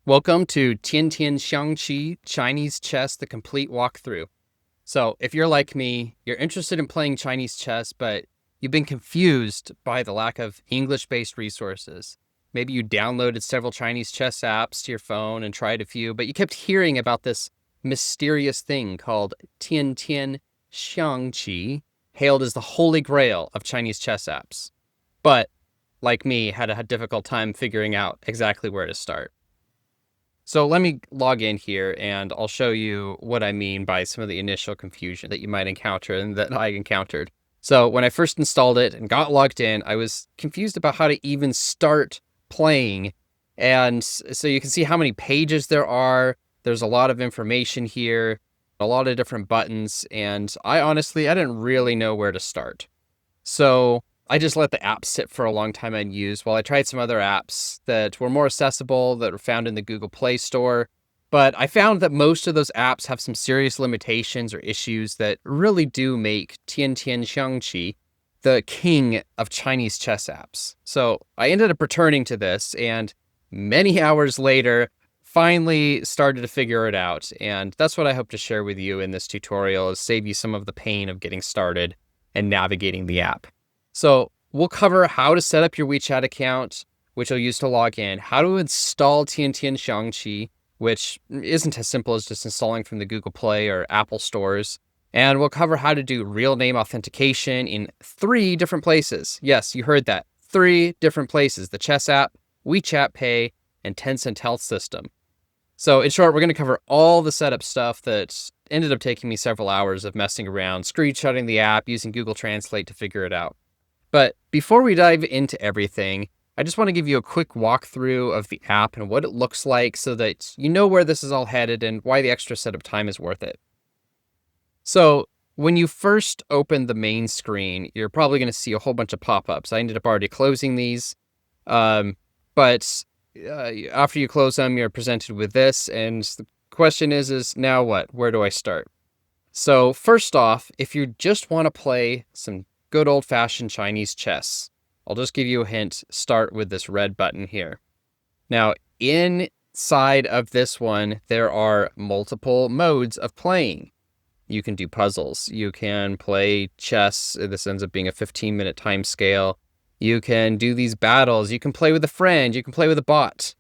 Welcome to Tiantian Xiangqi Chinese Chess, the complete walkthrough. So if you're like me, you're interested in playing Chinese chess, but you've been confused by the lack of English-based resources. Maybe you downloaded several Chinese chess apps to your phone and tried a few, but you kept hearing about this mysterious thing called Tiantian Xiangqi, hailed as the holy grail of Chinese chess apps. But, like me, had a difficult time figuring out exactly where to start. So let me log in here and I'll show you what I mean by some of the initial confusion that you might encounter and that I encountered. So when I first installed it and got logged in, I was confused about how to even start playing. And so you can see how many pages there are. There's a lot of information here, a lot of different buttons, and I didn't really know where to start. So I just let the app sit for a long time unused while I tried some other apps that were more accessible, that were found in the Google Play Store. But I found that most of those apps have some serious limitations or issues that really do make Tiantian Xiangqi the king of Chinese chess apps. So I ended up returning to this and many hours later, finally started to figure it out. And that's what I hope to share with you in this tutorial, is save you some of the pain of getting started and navigating the app. So we'll cover how to set up your WeChat account, which you'll use to log in, how to install Tiantian Xiangqi, which isn't as simple as just installing from the Google Play or Apple stores. And we'll cover how to do real name authentication in 3 different places. Yes, you heard that. 3 different places: the chess app, WeChat Pay, and Tencent Health System. So in short, we're going to cover all the setup stuff that ended up taking me several hours of messing around, screenshotting the app, using Google Translate to figure it out. But before we dive into everything, I just want to give you a quick walkthrough of the app and what it looks like so that you know where this is all headed and why the extra setup time is worth it. So when you first open the main screen, you're probably going to see a whole bunch of pop-ups. I ended up already closing these, but after you close them, you're presented with this, and the question is now what? Where do I start? So first off, if you just want to play some good old-fashioned Chinese chess, I'll just give you a hint. Start with this red button here. Now, inside of this one, there are multiple modes of playing. You can do puzzles. You can play chess. This ends up being a 15-minute time scale. You can do these battles. You can play with a friend. You can play with a bot.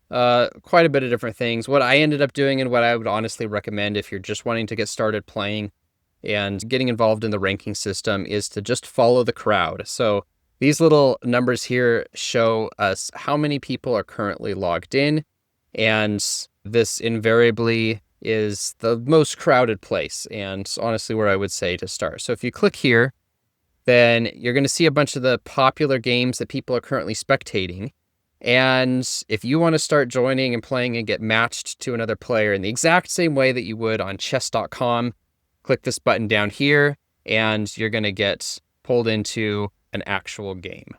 Quite a bit of different things. What I ended up doing, and what I would honestly recommend if you're just wanting to get started playing and getting involved in the ranking system, is to just follow the crowd. So these little numbers here show us how many people are currently logged in, and this invariably is the most crowded place, and honestly where I would say to start. So if you click here, then you're going to see a bunch of the popular games that people are currently spectating. And if you want to start joining and playing and get matched to another player in the exact same way that you would on chess.com, click this button down here, and you're going to get pulled into an actual game.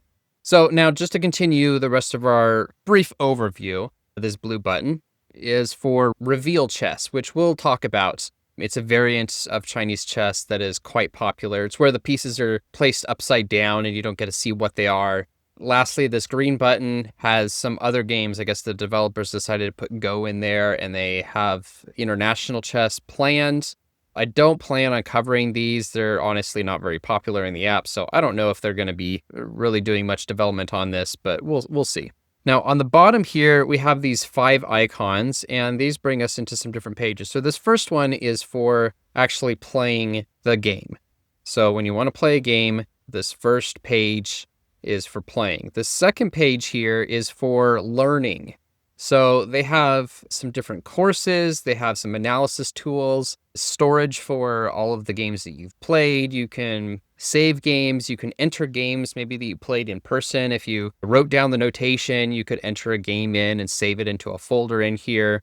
So now, just to continue the rest of our brief overview, this blue button is for reveal chess, which we'll talk about. It's a variant of Chinese chess that is quite popular. It's where the pieces are placed upside down and you don't get to see what they are. Lastly, this green button has some other games. I guess the developers decided to put Go in there, and they have international chess planned. I don't plan on covering these. They're honestly not very popular in the app, so I don't know if they're going to be really doing much development on this, but we'll see. Now, on the bottom here, we have these 5 icons, and these bring us into some different pages. So this first one is for actually playing the game. So when you want to play a game, this first page is for playing. The second page here is for learning. So they have some different courses, they have some analysis tools, storage for all of the games that you've played. You can save games, you can enter games maybe that you played in person. If you wrote down the notation, you could enter a game in and save it into a folder in here.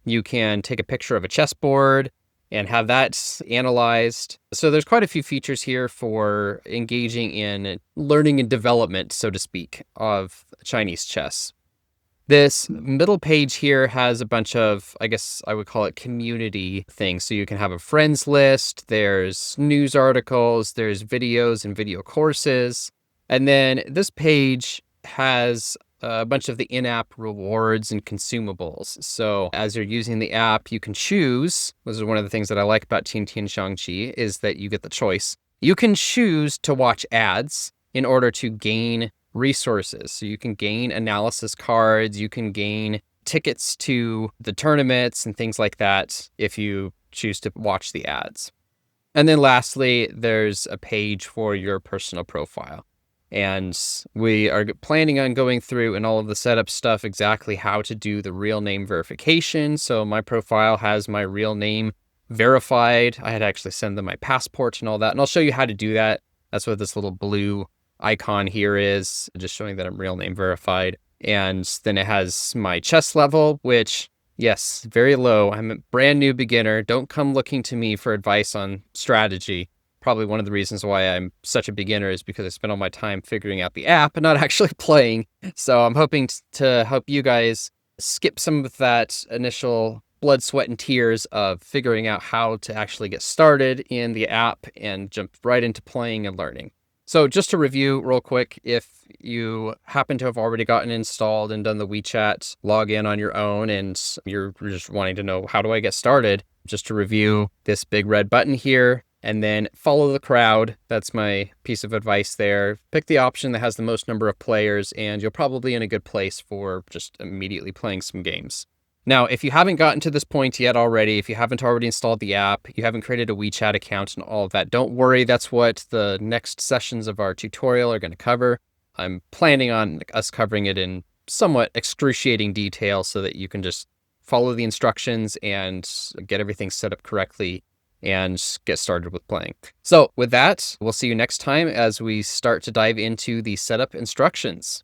You can take a picture of a chessboard and have that analyzed. So there's quite a few features here for engaging in learning and development, so to speak, of Chinese chess. This middle page here has a bunch of, I guess I would call it, community things. So you can have a friends list, there's news articles, there's videos and video courses. And then this page has a bunch of the in-app rewards and consumables. So as you're using the app, you can choose. This is one of the things that I like about Tiantian Xiangqi is that you get the choice. You can choose to watch ads in order to gain resources. So you can gain analysis cards, you can gain tickets to the tournaments and things like that if you choose to watch the ads. And then lastly, there's a page for your personal profile. And we are planning on going through in all of the setup stuff exactly how to do the real name verification. So my profile has my real name verified. I had to actually send them my passport and all that. And I'll show you how to do that. That's what this little blue icon here is, just showing that I'm real name verified. And then it has my chess level, which, yes, very low. I'm a brand new beginner. Don't come looking to me for advice on strategy. Probably one of the reasons why I'm such a beginner is because I spent all my time figuring out the app and not actually playing. So I'm hoping to help you guys skip some of that initial blood, sweat, and tears of figuring out how to actually get started in the app and jump right into playing and learning. So just to review real quick, if you happen to have already gotten installed and done the WeChat login on your own and you're just wanting to know how do I get started, just to review this big red button here and then follow the crowd. That's my piece of advice there. Pick the option that has the most number of players and you'll probably be in a good place for just immediately playing some games. Now, if you haven't gotten to this point yet already, if you haven't already installed the app, you haven't created a WeChat account and all of that, don't worry. That's what the next sessions of our tutorial are going to cover. I'm planning on us covering it in somewhat excruciating detail so that you can just follow the instructions and get everything set up correctly and get started with playing. So with that, we'll see you next time as we start to dive into the setup instructions.